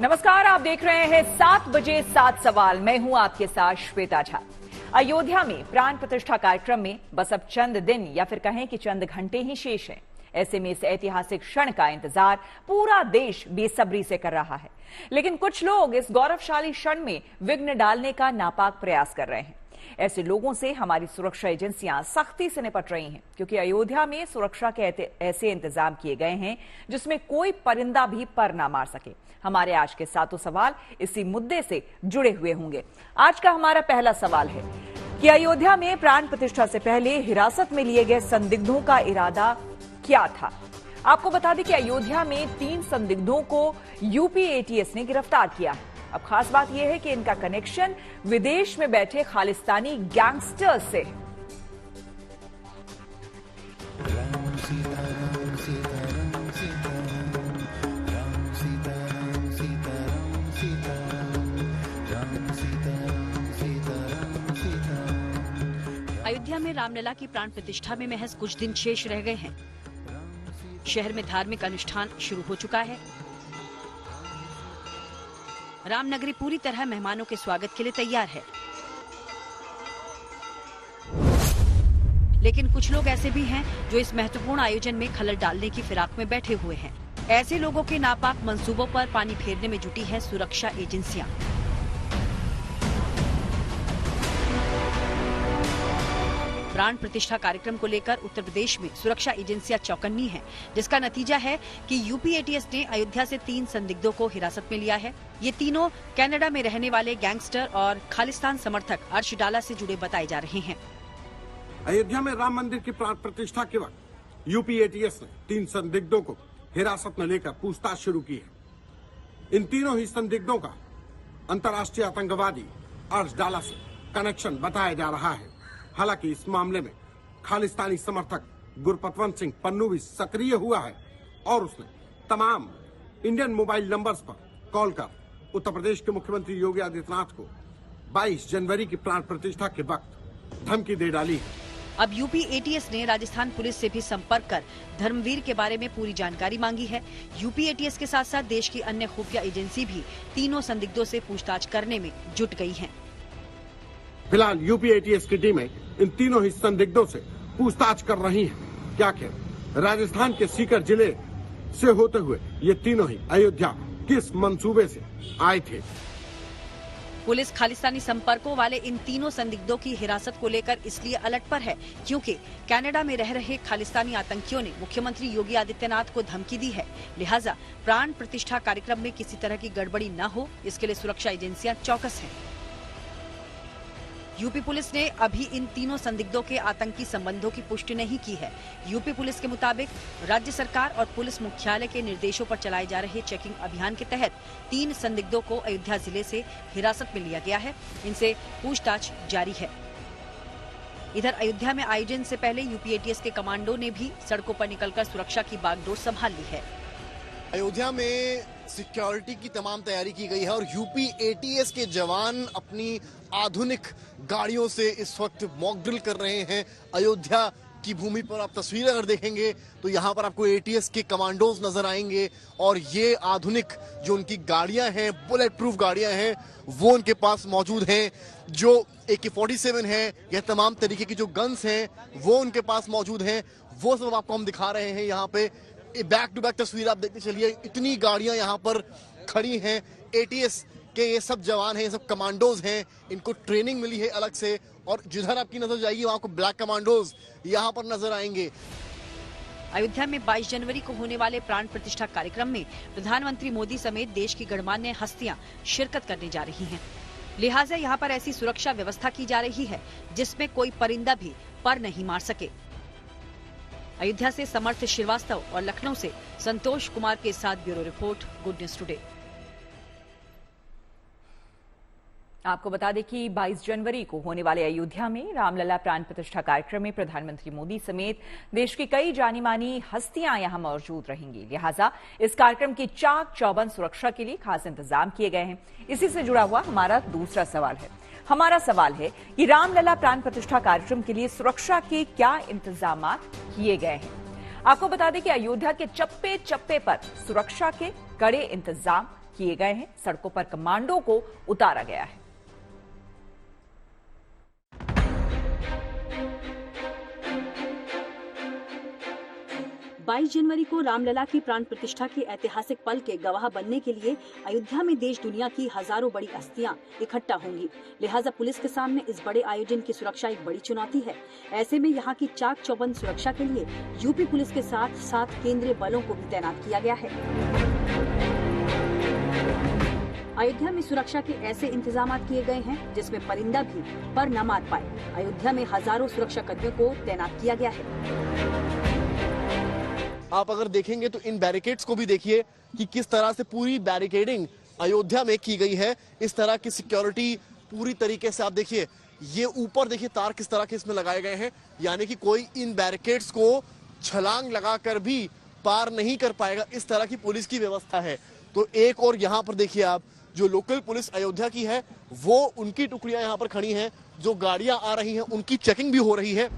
नमस्कार, आप देख रहे हैं 7 बजे 7 सवाल। मैं हूं आपके साथ श्वेता झा। अयोध्या में प्राण प्रतिष्ठा कार्यक्रम में बस अब चंद दिन या फिर कहें कि चंद घंटे ही शेष हैं। ऐसे में इस ऐतिहासिक क्षण का इंतजार पूरा देश बेसब्री से कर रहा है, लेकिन कुछ लोग इस गौरवशाली क्षण में विघ्न डालने का नापाक प्रयास कर रहे हैं। ऐसे लोगों से हमारी सुरक्षा एजेंसियां सख्ती से निपट रही हैं, क्योंकि अयोध्या में सुरक्षा के ऐसे इंतजाम किए गए हैं जिसमें कोई परिंदा भी पर ना मार सके। हमारे आज के 7 सवाल इसी मुद्दे से जुड़े हुए होंगे। आज का हमारा पहला सवाल है कि अयोध्या में प्राण प्रतिष्ठा से पहले हिरासत में लिए गए संदिग्धों का इरादा क्या था। आपको बता दें कि अयोध्या में 3 संदिग्धों को यूपी एटीएस ने गिरफ्तार किया है। अब खास बात यह है कि इनका कनेक्शन विदेश में बैठे खालिस्तानी गैंगस्टर्स से है। अयोध्या में रामलला की प्राण प्रतिष्ठा में महज कुछ दिन शेष रह गए हैं। शहर में धार्मिक अनुष्ठान शुरू हो चुका है। रामनगरी पूरी तरह मेहमानों के स्वागत के लिए तैयार है, लेकिन कुछ लोग ऐसे भी हैं जो इस महत्वपूर्ण आयोजन में खलल डालने की फिराक में बैठे हुए हैं। ऐसे लोगों के नापाक मंसूबों पर पानी फेरने में जुटी है सुरक्षा एजेंसियां। प्राण प्रतिष्ठा कार्यक्रम को लेकर उत्तर प्रदेश में सुरक्षा एजेंसियां चौकन्नी हैं, जिसका नतीजा है कि यूपी एटीएस ने अयोध्या से 3 संदिग्धों को हिरासत में लिया है। ये तीनों कनाडा में रहने वाले गैंगस्टर और खालिस्तान समर्थक अर्श डाला से जुड़े बताए जा रहे हैं। अयोध्या में राम मंदिर की प्राण प्रतिष्ठा के वक्त यूपी एटीएस ने 3 संदिग्धों को हिरासत में लेकर पूछताछ शुरू की है। इन तीनों ही संदिग्धों का अंतर्राष्ट्रीय आतंकवादी अर्श डाला से कनेक्शन बताया जा रहा है। हालांकि इस मामले में खालिस्तानी समर्थक गुरपतवंत सिंह पन्नू भी सक्रिय हुआ है और उसने तमाम इंडियन मोबाइल नंबर्स पर कॉल कर उत्तर प्रदेश के मुख्यमंत्री योगी आदित्यनाथ को 22 जनवरी की प्राण प्रतिष्ठा के वक्त धमकी दे डाली है। अब यूपी एटीएस ने राजस्थान पुलिस से भी संपर्क कर धर्मवीर के बारे में पूरी जानकारी मांगी है। यूपी एटीएस के साथ साथ देश की अन्य खुफिया एजेंसी भी तीनों संदिग्धों से पूछताछ करने में जुट गई है। फिलहाल यूपी एटीएस की टीमें इन तीनों ही संदिग्धों से पूछताछ कर रही हैं। क्या आखिर राजस्थान के सीकर जिले से होते हुए ये तीनों ही अयोध्या किस मंसूबे से आए थे। पुलिस खालिस्तानी संपर्कों वाले इन तीनों संदिग्धों की हिरासत को लेकर इसलिए अलर्ट पर है क्योंकि कनाडा में रह रहे खालिस्तानी आतंकियों ने मुख्यमंत्री योगी आदित्यनाथ को धमकी दी है। लिहाजा प्राण प्रतिष्ठा कार्यक्रम में किसी तरह की गड़बड़ी न हो, इसके लिए सुरक्षा एजेंसियां चौकस हैं। यूपी पुलिस ने अभी इन तीनों संदिग्धों के आतंकी संबंधों की पुष्टि नहीं की है। यूपी पुलिस के मुताबिक राज्य सरकार और पुलिस मुख्यालय के निर्देशों पर चलाए जा रहे चेकिंग अभियान के तहत 3 संदिग्धों को अयोध्या जिले से हिरासत में लिया गया है। इनसे पूछताछ जारी है। इधर अयोध्या में आयोजन से पहले यूपी एटीएस के कमांडो ने भी सड़कों पर निकलकर सुरक्षा की बागडोर संभाल ली है। अयोध्या में सिक्योरिटी की तमाम तैयारी की गई है और यूपी एटीएस के जवान अपनी आधुनिक गाड़ियों से इस वक्त मॉक ड्रिल कर रहे हैं। अयोध्या की भूमि पर आप तस्वीरें अगर देखेंगे तो यहाँ पर आपको एटीएस के कमांडोज नजर आएंगे और ये आधुनिक जो उनकी गाड़ियां हैं, बुलेट प्रूफ गाड़ियां हैं, वो उनके पास मौजूद हैं। जो AK-47 है, यह तमाम तरीके की जो गन्स हैं वो उनके पास मौजूद हैं। वो सब आपको हम दिखा रहे हैं। यहाँ पे बैक टू बैक तस्वीर आप देखते चलिए, इतनी गाड़ियां यहाँ पर खड़ी हैं। एटीएस के ये सब जवान हैं, ये सब कमांडोज हैं, इनको ट्रेनिंग मिली है अलग से और जिधर आपकी नजर जाएगी वहां को ब्लैक कमांडोज यहाँ पर नजर आएंगे। अयोध्या में 22 जनवरी को होने वाले प्राण प्रतिष्ठा कार्यक्रम में प्रधानमंत्री मोदी समेत देश की गणमान्य हस्तियां शिरकत करने जा रही हैं। लिहाजा यहाँ पर ऐसी सुरक्षा व्यवस्था की जा रही है जिसमें कोई परिंदा भी पर नहीं मार सके। अयोध्या से समर्थ श्रीवास्तव और लखनऊ से संतोष कुमार के साथ bureau report, good news today. आपको बता दें कि 22 जनवरी को होने वाले अयोध्या में रामलला प्राण प्रतिष्ठा कार्यक्रम में प्रधानमंत्री मोदी समेत देश की कई जानी मानी हस्तियां यहां मौजूद रहेंगी। लिहाजा इस कार्यक्रम की चाक चौबंद सुरक्षा के लिए खास इंतजाम किए गए हैं। इसी से जुड़ा हुआ हमारा दूसरा सवाल है। हमारा सवाल है कि रामलला प्राण प्रतिष्ठा कार्यक्रम के लिए सुरक्षा के क्या इंतजाम किए गए हैं। आपको बता दें कि अयोध्या के चप्पे चप्पे पर सुरक्षा के कड़े इंतजाम किए गए हैं। सड़कों पर कमांडो को उतारा गया है। 22 जनवरी को रामलला की प्राण प्रतिष्ठा के ऐतिहासिक पल के गवाह बनने के लिए अयोध्या में देश दुनिया की हजारों बड़ी हस्तियां इकट्ठा होंगी। लिहाजा पुलिस के सामने इस बड़े आयोजन की सुरक्षा एक बड़ी चुनौती है। ऐसे में यहां की चाक चौबंद सुरक्षा के लिए यूपी पुलिस के साथ साथ केंद्रीय बलों को भी तैनात किया गया है। अयोध्या में सुरक्षा के ऐसे इंतजाम किए गए हैं जिसमें परिंदा भी पर न मार पाए। अयोध्या में हजारों सुरक्षा कर्मियों को तैनात किया गया है। आप अगर देखेंगे तो इन बैरिकेड्स को भी देखिए कि किस तरह से पूरी बैरिकेडिंग अयोध्या में की गई है। इस तरह की सिक्योरिटी पूरी तरीके से आप देखिए, ये ऊपर देखिए तार किस तरह के इसमें लगाए गए हैं, यानी कि कोई इन बैरिकेड्स को छलांग लगाकर भी पार नहीं कर पाएगा। इस तरह की पुलिस की व्यवस्था है। तो एक और यहाँ पर देखिए आप, जो लोकल पुलिस अयोध्या की है वो उनकी टुकड़ियां यहाँ पर खड़ी हैं, जो गाड़ियां आ रही हैं उनकी चेकिंग भी हो रही है।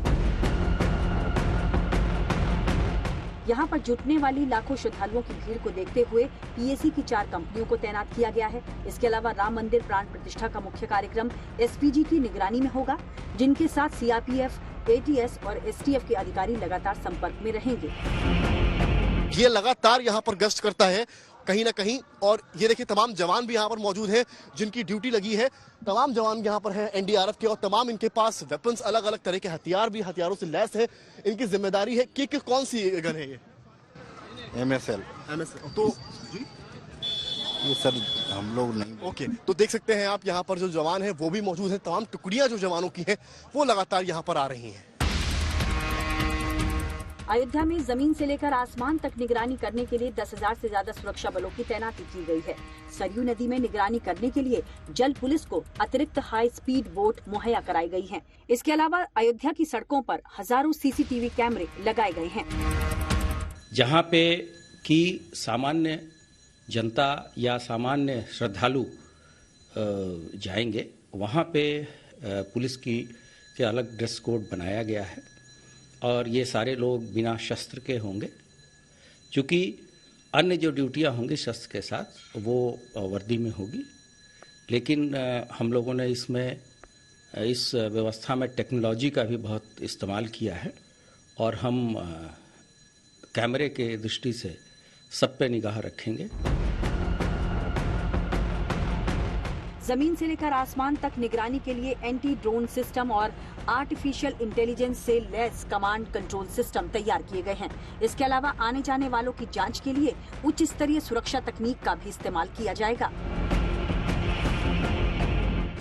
यहाँ पर जुटने वाली लाखों श्रद्धालुओं की भीड़ को देखते हुए पीएसी की 4 कंपनियों को तैनात किया गया है। इसके अलावा राम मंदिर प्राण प्रतिष्ठा का मुख्य कार्यक्रम एसपीजी की निगरानी में होगा, जिनके साथ सीआरपीएफ, एटीएस और एसटीएफ के अधिकारी लगातार संपर्क में रहेंगे। ये लगातार यहाँ पर गश्त करता है कहीं ना कहीं, और ये देखिए तमाम जवान भी यहाँ पर मौजूद हैं जिनकी ड्यूटी लगी है। तमाम जवान यहाँ पर हैं एनडीआरएफ के, और तमाम इनके पास वेपन्स, अलग अलग तरह के हथियार भी हथियारों से लैस है। इनकी जिम्मेदारी है कि कौन सी गन है ये? MSL। तो ये सर हम लोग नहीं। ओके, तो देख सकते हैं आप यहाँ पर जो जवान है वो भी मौजूद है। तमाम टुकड़ियां जो जवानों की हैं वो लगातार यहाँ पर आ रही हैं। अयोध्या में जमीन से लेकर आसमान तक निगरानी करने के लिए 10,000 से ज्यादा सुरक्षा बलों की तैनाती की गई है। सरयू नदी में निगरानी करने के लिए जल पुलिस को अतिरिक्त हाई स्पीड बोट मुहैया कराई गई हैं। इसके अलावा अयोध्या की सड़कों पर हजारों सीसीटीवी कैमरे लगाए गए हैं। जहाँ पे कि सामान्य जनता या सामान्य श्रद्धालु जाएंगे, वहाँ पे पुलिस के अलग ड्रेस कोड बनाया गया है और ये सारे लोग बिना शस्त्र के होंगे। चूँकि अन्य जो ड्यूटियाँ होंगी शस्त्र के साथ वो वर्दी में होगी, लेकिन हम लोगों ने इसमें इस व्यवस्था में टेक्नोलॉजी का भी बहुत इस्तेमाल किया है और हम कैमरे के दृष्टि से सब पे निगाह रखेंगे। जमीन से लेकर आसमान तक निगरानी के लिए एंटी ड्रोन सिस्टम और आर्टिफिशियल इंटेलिजेंस से लैस कमांड कंट्रोल सिस्टम तैयार किए गए हैं। इसके अलावा आने जाने वालों की जांच के लिए उच्च स्तरीय सुरक्षा तकनीक का भी इस्तेमाल किया जाएगा।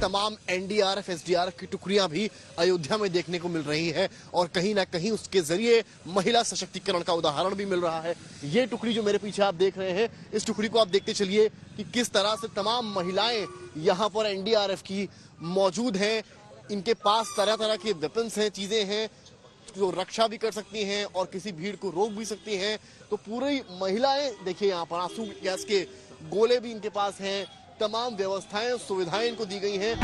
तमाम एनडीआरएफ, एसडीआरएफ की टुकड़ियां भी अयोध्या में देखने को मिल रही है और कहीं ना कहीं उसके जरिए महिला सशक्तिकरण का उदाहरण भी मिल रहा है। ये टुकड़ी जो मेरे पीछे आप देख रहे हैं, इस टुकड़ी को आप देखते चलिए कि किस तरह से तमाम महिलाएं यहाँ पर एनडीआरएफ की मौजूद हैं। इनके पास तरह तरह के वेपन्स हैं, चीजें हैं जो रक्षा भी कर सकती हैं और किसी भीड़ को रोक भी सकती हैं। तो पूरी महिलाएं देखिए, यहाँ पर आंसू गैस के गोले भी इनके पास हैं। तमाम व्यवस्थाएं, सुविधाएं इनको दी गई हैं।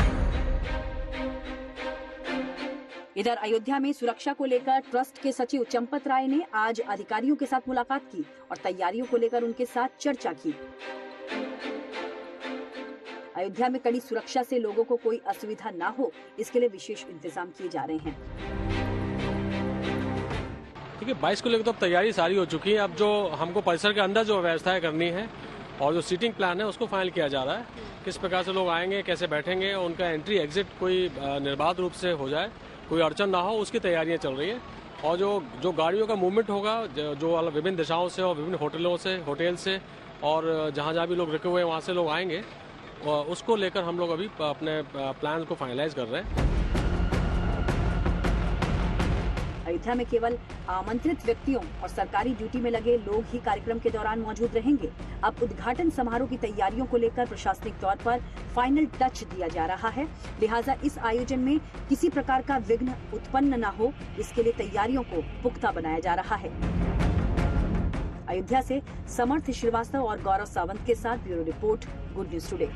इधर अयोध्या में सुरक्षा को लेकर ट्रस्ट के सचिव चंपत राय ने आज अधिकारियों के साथ मुलाकात की और तैयारियों को लेकर उनके साथ चर्चा की। अयोध्या में कड़ी सुरक्षा से लोगों को कोई असुविधा न हो, इसके लिए विशेष इंतजाम किए जा रहे हैं। देखिए 22 को लेकर तो अब तैयारी सारी हो चुकी है। अब जो हमको परिसर के अंदर जो व्यवस्थाएं करनी है और जो सीटिंग प्लान है उसको फाइनल किया जा रहा है। किस प्रकार से लोग आएंगे, कैसे बैठेंगे, उनका एंट्री एग्जिट कोई निर्बाध रूप से हो जाए, कोई अड़चन ना हो, उसकी तैयारियां चल रही है। और जो गाड़ियों का मूवमेंट होगा, जो विभिन्न दिशाओं से और विभिन्न होटल से और जहाँ भी लोग रुके हुए हैं वहाँ से लोग आएंगे, और उसको लेकर हम लोग अभी अपने प्लान को फाइनलाइज कर रहे हैं। अयोध्या में केवल आमंत्रित व्यक्तियों और सरकारी ड्यूटी में लगे लोग ही कार्यक्रम के दौरान मौजूद रहेंगे। अब उद्घाटन समारोह की तैयारियों को लेकर प्रशासनिक तौर पर फाइनल टच दिया जा रहा है। लिहाजा इस आयोजन में किसी प्रकार का विघ्न उत्पन्न न हो, इसके लिए तैयारियों को पुख्ता बनाया जा रहा है। अयोध्या से समर्थ श्रीवास्तव और गौरव सावंत के साथ bureau report, good news today.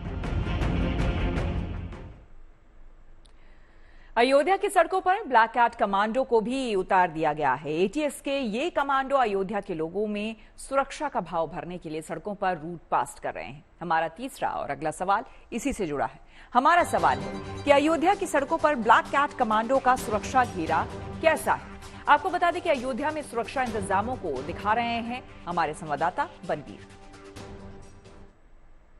Ayodhya की सड़कों पर ब्लैक कैट कमांडो को भी उतार दिया गया है। एटीएस के ये कमांडो अयोध्या के लोगों में सुरक्षा का भाव भरने के लिए सड़कों पर रूट पास्ट कर रहे हैं। हमारा तीसरा और अगला सवाल इसी से जुड़ा है। हमारा सवाल है कि अयोध्या की सड़कों पर ब्लैक कैट कमांडो का सुरक्षा घेरा कैसा है। आपको बता दें कि अयोध्या में सुरक्षा इंतजामों को दिखा रहे हैं हमारे संवाददाता बनवीर।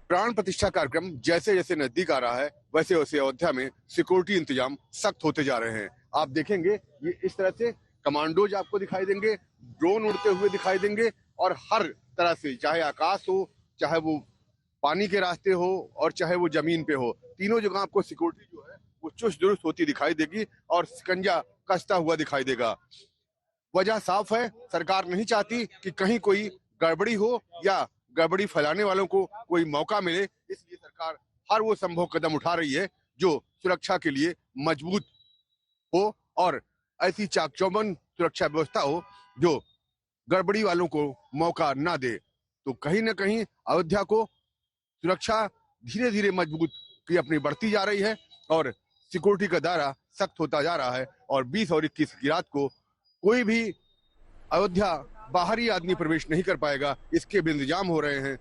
प्राण प्रतिष्ठा कार्यक्रम जैसे जैसे नजदीक आ रहा है वैसे वैसे अयोध्या में सिक्योरिटी इंतजाम सख्त होते जा रहे हैं। आप देखेंगे ये इस तरह से कमांडोज आपको दिखाई देंगे, ड्रोन उड़ते हुए दिखाई देंगे और हर तरह से, चाहे आकाश हो, चाहे वो पानी के रास्ते हो और चाहे वो जमीन पे हो, तीनों जगह आपको सिक्योरिटी जो है वो चुस्त दुरुस्त होती दिखाई देगी और शिकंजा कसता हुआ दिखाई देगा। वजह साफ है, सरकार नहीं चाहती कि कहीं कोई गड़बड़ी हो या गड़बड़ी फैलाने वालों को कोई मौका मिले, इसलिए सरकार हर वो संभव कदम उठा रही है जो सुरक्षा के लिए मजबूत हो और ऐसी चाक-चौबंद सुरक्षा व्यवस्था हो जो गड़बड़ी वालों को मौका ना दे। तो कहीं ना कहीं अयोध्या को सुरक्षा धीरे धीरे मजबूत की अपनी बढ़ती जा रही है और सिक्योरिटी का दायरा सख्त होता जा रहा है और 20 और 21 की रात को कोई भी अयोध्या बाहरी आदमी प्रवेश नहीं कर पाएगा, इसके भी इंतजाम हो रहे हैं।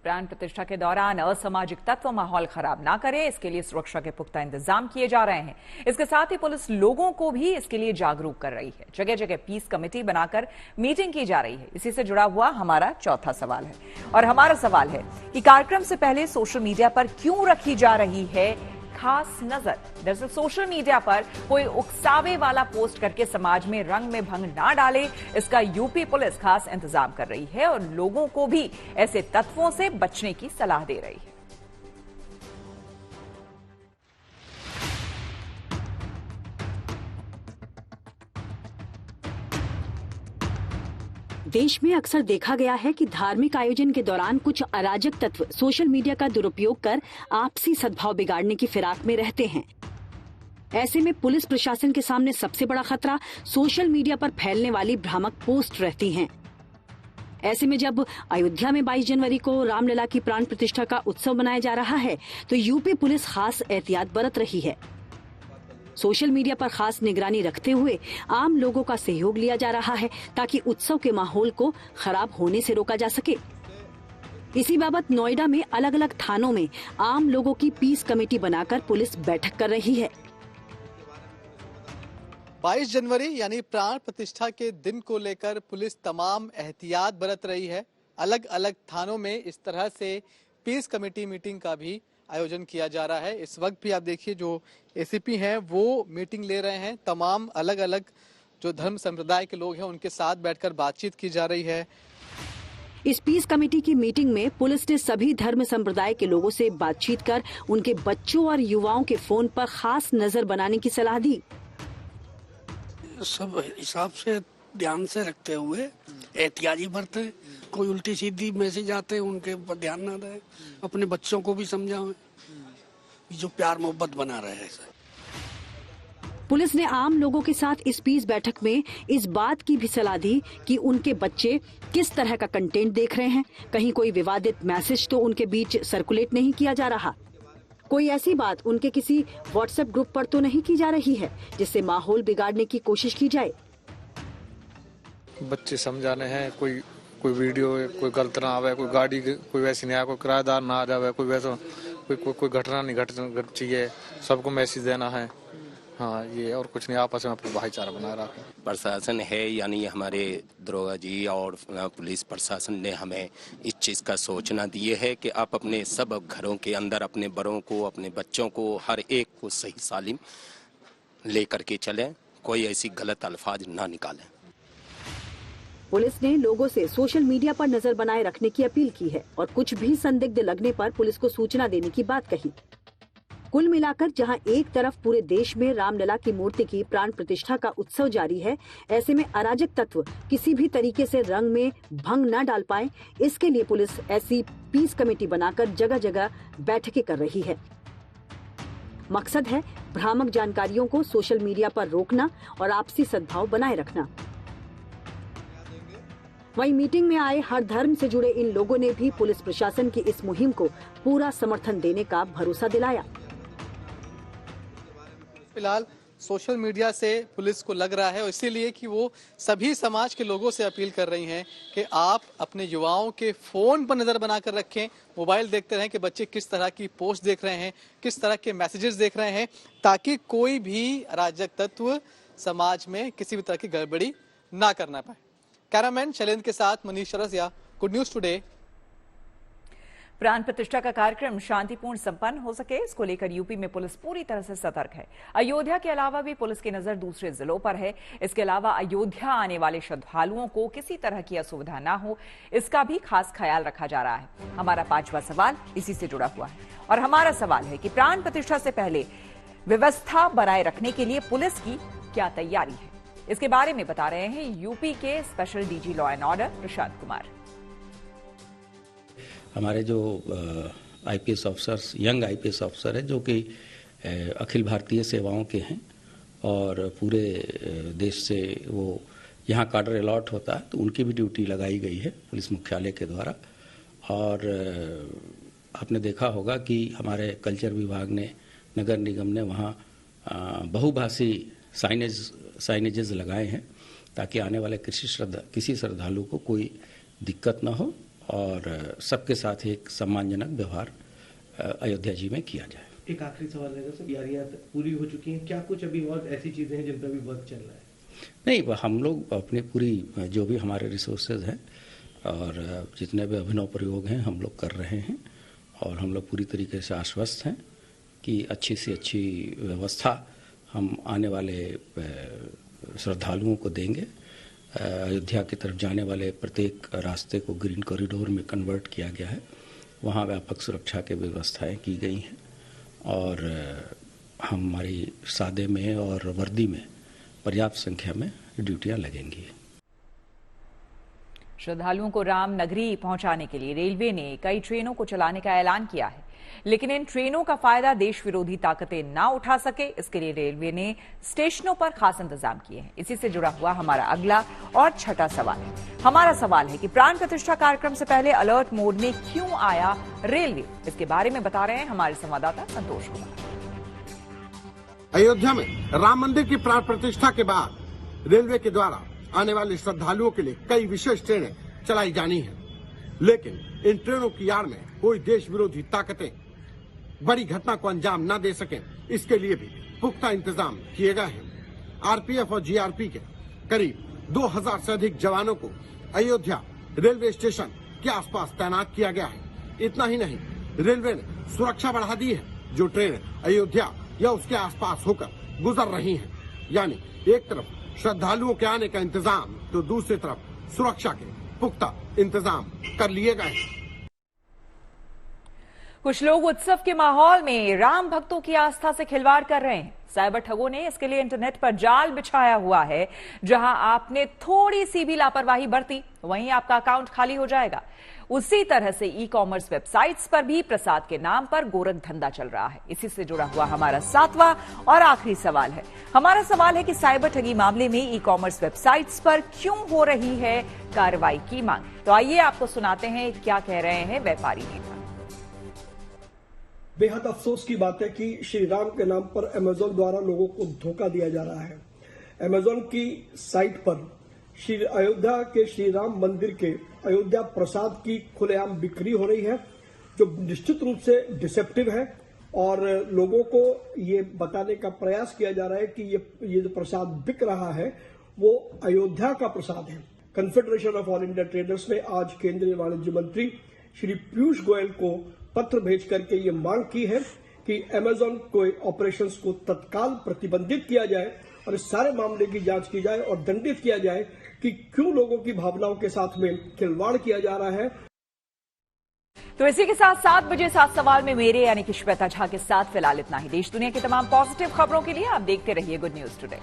प्राण प्रतिष्ठा के दौरान असामाजिक तत्व माहौल खराब ना करे, इसके लिए सुरक्षा के पुख्ता इंतजाम किए जा रहे हैं। इसके साथ ही पुलिस लोगों को भी इसके लिए जागरूक कर रही है। जगह जगह पीस कमेटी बनाकर मीटिंग की जा रही है। इसी से जुड़ा हुआ हमारा चौथा सवाल है और हमारा सवाल है कि कार्यक्रम से पहले सोशल मीडिया पर क्यों रखी जा रही है खास नजर। दरअसल सोशल मीडिया पर कोई उकसावे वाला पोस्ट करके समाज में रंग में भंग ना डाले, इसका यूपी पुलिस खास इंतजाम कर रही है और लोगों को भी ऐसे तत्वों से बचने की सलाह दे रही है। देश में अक्सर देखा गया है कि धार्मिक आयोजन के दौरान कुछ अराजक तत्व सोशल मीडिया का दुरुपयोग कर आपसी सद्भाव बिगाड़ने की फिराक में रहते हैं। ऐसे में पुलिस प्रशासन के सामने सबसे बड़ा खतरा सोशल मीडिया पर फैलने वाली भ्रामक पोस्ट रहती हैं। ऐसे में जब अयोध्या में 22 जनवरी को रामलला की प्राण प्रतिष्ठा का उत्सव मनाया जा रहा है तो यूपी पुलिस खास एहतियात बरत रही है। सोशल मीडिया पर खास निगरानी रखते हुए आम लोगों का सहयोग लिया जा रहा है ताकि उत्सव के माहौल को खराब होने से रोका जा सके। इसी बाबत नोएडा में अलग अलग थानों में आम लोगों की पीस कमेटी बनाकर पुलिस बैठक कर रही है। 22 जनवरी यानी प्राण प्रतिष्ठा के दिन को लेकर पुलिस तमाम एहतियात बरत रही है। अलग अलग थानों में इस तरह से पीस कमेटी मीटिंग का भी आयोजन किया जा रहा है। इस वक्त भी आप देखिए जो एसीपी हैं वो मीटिंग ले रहे हैं। तमाम अलग अलग जो धर्म संप्रदाय के लोग हैं उनके साथ बैठकर बातचीत की जा रही है। इस पीस कमेटी की मीटिंग में पुलिस ने सभी धर्म संप्रदाय के लोगों से बातचीत कर उनके बच्चों और युवाओं के फोन पर खास नजर बनाने की सलाह दी। सब हिसाब से ध्यान से रखते हुए एहतियाती बरतें, कोई उल्टी सीधी मैसेज आते हैं उनके ऊपर ध्यान ना दें, अपने बच्चों को भी समझाएं, जो प्यार मोहब्बत बना रहे हैं। पुलिस ने आम लोगों के साथ इस पीस बैठक में इस बात की भी सलाह दी कि उनके बच्चे किस तरह का कंटेंट देख रहे हैं, कहीं कोई विवादित मैसेज तो उनके बीच सर्कुलेट नहीं किया जा रहा, कोई ऐसी बात उनके किसी व्हाट्सएप ग्रुप पर तो नहीं की जा रही है जिससे माहौल बिगाड़ने की कोशिश की जाए। बच्चे समझाने हैं, कोई वीडियो कोई गलत ना आवे, कोई गाड़ी कोई वैसी नहीं आए, कोई किराएदार ना आ जावे, कोई वैसा कोई घटना नहीं घट चाहिए, सबको मैसेज देना है। हाँ, ये और कुछ नहीं, आपस में अपना भाईचारा बना रहा है। प्रशासन है यानी हमारे दरोगा जी और पुलिस प्रशासन ने हमें इस चीज़ का सूचना दी है कि आप अपने सब घरों के अंदर अपने बड़ों को, अपने बच्चों को, हर एक को सही सालिम लेकर के चलें, कोई ऐसी गलत अल्फाज ना निकालें। पुलिस ने लोगों से सोशल मीडिया पर नजर बनाए रखने की अपील की है और कुछ भी संदिग्ध लगने पर पुलिस को सूचना देने की बात कही। कुल मिलाकर जहां एक तरफ पूरे देश में रामलला की मूर्ति की प्राण प्रतिष्ठा का उत्सव जारी है, ऐसे में अराजक तत्व किसी भी तरीके से रंग में भंग न डाल पाए, इसके लिए पुलिस ऐसी पीस कमेटी बनाकर जगह जगह बैठकें कर रही है। मकसद है भ्रामक जानकारियों को सोशल मीडिया पर रोकना और आपसी सद्भाव बनाए रखना। वहीं मीटिंग में आए हर धर्म से जुड़े इन लोगों ने भी पुलिस प्रशासन की इस मुहिम को पूरा समर्थन देने का भरोसा दिलाया। फिलहाल सोशल मीडिया से पुलिस को लग रहा है, और इसीलिए कि वो सभी समाज के लोगों से अपील कर रही हैं कि आप अपने युवाओं के फोन पर नजर बनाकर रखें, मोबाइल देखते रहें कि बच्चे किस तरह की पोस्ट देख रहे हैं, किस तरह के मैसेजेस देख रहे हैं, ताकि कोई भी अराजक तत्व समाज में किसी भी तरह की गड़बड़ी ना करना पाए। कैमरामैन शैलेंद्र के साथ मनीष रसिया, गुड न्यूज टुडे। प्राण प्रतिष्ठा का कार्यक्रम शांतिपूर्ण संपन्न हो सके, इसको लेकर यूपी में पुलिस पूरी तरह से सतर्क है। अयोध्या के अलावा भी पुलिस की नजर दूसरे जिलों पर है। इसके अलावा अयोध्या आने वाले श्रद्धालुओं को किसी तरह की असुविधा ना हो, इसका भी खास ख्याल रखा जा रहा है। हमारा 5वां सवाल इसी से जुड़ा हुआ है, और हमारा सवाल है कि प्राण प्रतिष्ठा से पहले व्यवस्था बनाए रखने के लिए पुलिस की क्या तैयारी है। इसके बारे में बता रहे हैं यूपी के special DG law and order Prashant Kumar. हमारे जो IPS officers, young IPS officer है, जो कि अखिल भारतीय सेवाओं के हैं और पूरे देश से वो यहाँ काडर अलॉट होता है, तो उनकी भी ड्यूटी लगाई गई है पुलिस मुख्यालय के द्वारा। और आपने देखा होगा कि हमारे कल्चर विभाग ने, नगर निगम ने वहाँ बहुभाषी साइनेजेस लगाए हैं, ताकि आने वाले किसी श्रद्धालु को कोई दिक्कत न हो और सबके साथ एक सम्मानजनक व्यवहार अयोध्या जी में किया जाए। एक आखिरी सवाल है, सब तैयारियां पूरी हो चुकी हैं, क्या कुछ अभी और ऐसी चीजें हैं जिन पर भी वर्क चल रहा है? नहीं, हम लोग अपनी पूरी जो भी हमारे रिसोर्सेज हैं और जितने भी अभिनव प्रयोग हैं हम लोग कर रहे हैं, और हम लोग पूरी तरीके से आश्वस्त हैं कि अच्छी से अच्छी व्यवस्था हम आने वाले श्रद्धालुओं को देंगे। अयोध्या की तरफ जाने वाले प्रत्येक रास्ते को ग्रीन कॉरिडोर में कन्वर्ट किया गया है, वहाँ व्यापक सुरक्षा की व्यवस्थाएं की गई हैं, और हमारी सादे में और वर्दी में पर्याप्त संख्या में ड्यूटियां लगेंगी। श्रद्धालुओं को राम नगरी पहुंचाने के लिए रेलवे ने कई ट्रेनों को चलाने का ऐलान किया है, लेकिन इन ट्रेनों का फायदा देश विरोधी ताकतें ना उठा सके, इसके लिए रेलवे ने स्टेशनों पर खास इंतजाम किए हैं। इसी से जुड़ा हुआ हमारा अगला और छठा सवाल है। हमारा सवाल है कि प्राण प्रतिष्ठा कार्यक्रम से पहले अलर्ट मोड में क्यों आया रेलवे, इसके बारे में बता रहे हैं हमारे संवाददाता संतोष कुमार। अयोध्या में राम मंदिर की प्राण प्रतिष्ठा के बाद रेलवे के द्वारा आने वाले श्रद्धालुओं के लिए कई विशेष ट्रेनें चलाई जानी है, लेकिन इन ट्रेनों की आड़ में कोई देश विरोधी ताकतें बड़ी घटना को अंजाम न दे सके, इसके लिए भी पुख्ता इंतजाम किए गए हैं। आरपीएफ और जीआरपी के करीब 2000 से अधिक जवानों को अयोध्या रेलवे स्टेशन के आसपास तैनात किया गया है। इतना ही नहीं, रेलवे ने सुरक्षा बढ़ा दी है। जो ट्रेन अयोध्या या उसके आसपास होकर गुजर रही हैं, यानी एक तरफ श्रद्धालुओं के आने का इंतजाम तो दूसरी तरफ सुरक्षा के पुख्ता इंतजाम कर लिए गए हैं। कुछ लोग उत्सव के माहौल में राम भक्तों की आस्था से खिलवाड़ कर रहे हैं। साइबर ठगों ने इसके लिए इंटरनेट पर जाल बिछाया हुआ है। जहां आपने थोड़ी सी भी लापरवाही बरती, वहीं आपका अकाउंट खाली हो जाएगा। उसी तरह से ई कॉमर्स वेबसाइट्स पर भी प्रसाद के नाम पर गोरख धंधा चल रहा है। इसी से जुड़ा हुआ हमारा 7वां और आखिरी सवाल है। हमारा सवाल है कि साइबर ठगी मामले में ई कॉमर्स वेबसाइट्स पर क्यों हो रही है कार्रवाई की मांग। तो आइए आपको सुनाते हैं क्या कह रहे हैं व्यापारी नेता। बेहद अफसोस की बात है कि श्री राम के नाम पर अमेजोन द्वारा लोगों को धोखा दिया जा रहा है। अमेजोन की साइट पर श्री अयोध्या के श्री राम मंदिर के अयोध्या प्रसाद की खुलेआम बिक्री हो रही है, जो निश्चित रूप से डिसेप्टिव है, और लोगों को ये बताने का प्रयास किया जा रहा है कि ये जो प्रसाद बिक रहा है वो अयोध्या का प्रसाद है। Confederation of all India traders ने आज केंद्रीय वाणिज्य मंत्री श्री पीयूष गोयल को पत्र भेज करके ये मांग की है कि अमेजोन को ऑपरेशंस को तत्काल प्रतिबंधित किया जाए और इस सारे मामले की जांच की जाए और दंडित किया जाए कि क्यों लोगों की भावनाओं के साथ में खिलवाड़ किया जा रहा है। तो इसी के साथ 7 बजे 7 सवाल में मेरे यानी कि श्वेता झा के साथ फिलहाल इतना ही। देश दुनिया की तमाम पॉजिटिव खबरों के लिए आप देखते रहिए गुड न्यूज टुडे।